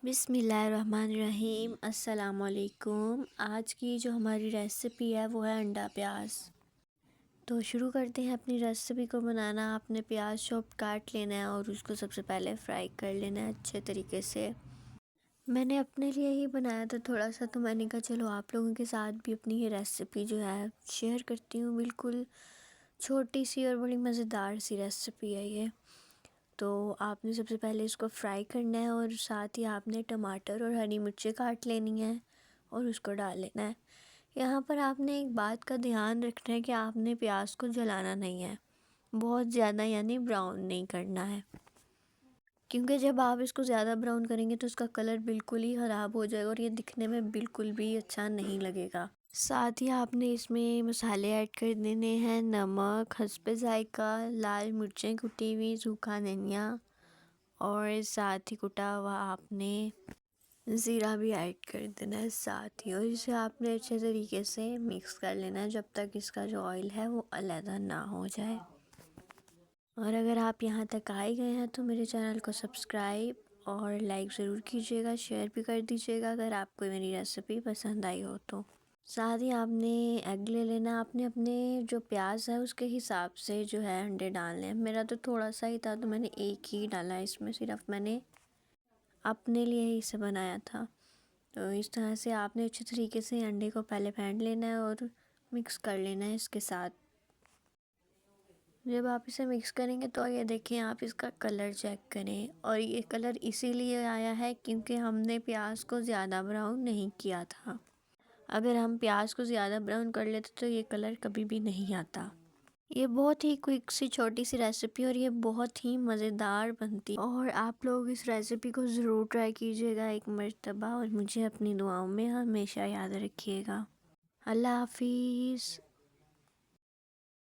बिस्मिल्लाहिर्रहमानिर्रहीम अस्सलामुअलैकुम। आज की जो हमारी रेसिपी है वो है अंडा प्याज। तो शुरू करते हैं अपनी रेसिपी को बनाना। आपने प्याज चॉप काट लेना है और उसको सबसे पहले फ्राई कर लेना है अच्छे तरीके से। मैंने अपने लिए ही बनाया था थोड़ा सा, तो मैंने कहा चलो आप लोगों के साथ भी अपनी ये रेसिपी जो है शेयर करती हूँ। बिल्कुल छोटी सी और बड़ी मज़ेदार सी रेसिपी है ये। तो आपने सबसे पहले इसको फ्राई करना है और साथ ही आपने टमाटर और हरी मिर्ची काट लेनी है और उसको डाल लेना है। यहाँ पर आपने एक बात का ध्यान रखना है कि आपने प्याज को जलाना नहीं है, बहुत ज़्यादा यानी ब्राउन नहीं करना है, क्योंकि जब आप इसको ज़्यादा ब्राउन करेंगे तो उसका कलर बिल्कुल ही ख़राब हो जाएगा और ये दिखने में बिल्कुल भी अच्छा नहीं लगेगा। साथ ही आपने इसमें मसाले ऐड कर देने हैं, नमक, हस्बे ज़ायक़ा, लाल मिर्चें कुटी हुई, सूखा धनिया और साथ ही कुटा हुआ आपने ज़ीरा भी ऐड कर देना है साथ ही। और इसे आपने अच्छे तरीके से मिक्स कर लेना है जब तक इसका जो ऑयल है वो अलग ना हो जाए। और अगर आप यहाँ तक आए गए हैं तो मेरे चैनल को सब्सक्राइब और लाइक ज़रूर कीजिएगा, शेयर भी कर दीजिएगा अगर आपको मेरी रेसिपी पसंद आई हो तो। साथ ही आपने एग ले लेना। आपने अपने जो प्याज है उसके हिसाब से जो है अंडे डालने हैं। मेरा तो थोड़ा सा ही था तो मैंने एक ही डाला है इसमें, सिर्फ मैंने अपने लिए ही इसे बनाया था। तो इस तरह से आपने अच्छे तरीके से अंडे को पहले फेंट लेना है और मिक्स कर लेना है इसके साथ। जब आप इसे मिक्स करेंगे तो ये देखिए, आप इसका कलर चेक करें, और ये कलर इसीलिए आया है क्योंकि हमने प्याज को ज़्यादा ब्राउन नहीं किया था। अगर हम प्याज को ज़्यादा ब्राउन कर लेते तो ये कलर कभी भी नहीं आता। ये बहुत ही क्विक सी छोटी सी रेसिपी और ये बहुत ही मज़ेदार बनती, और आप लोग इस रेसिपी को ज़रूर ट्राई कीजिएगा एक मर्तबा और मुझे अपनी दुआओं में हमेशा याद रखिएगा। अल्लाह हाफिज़।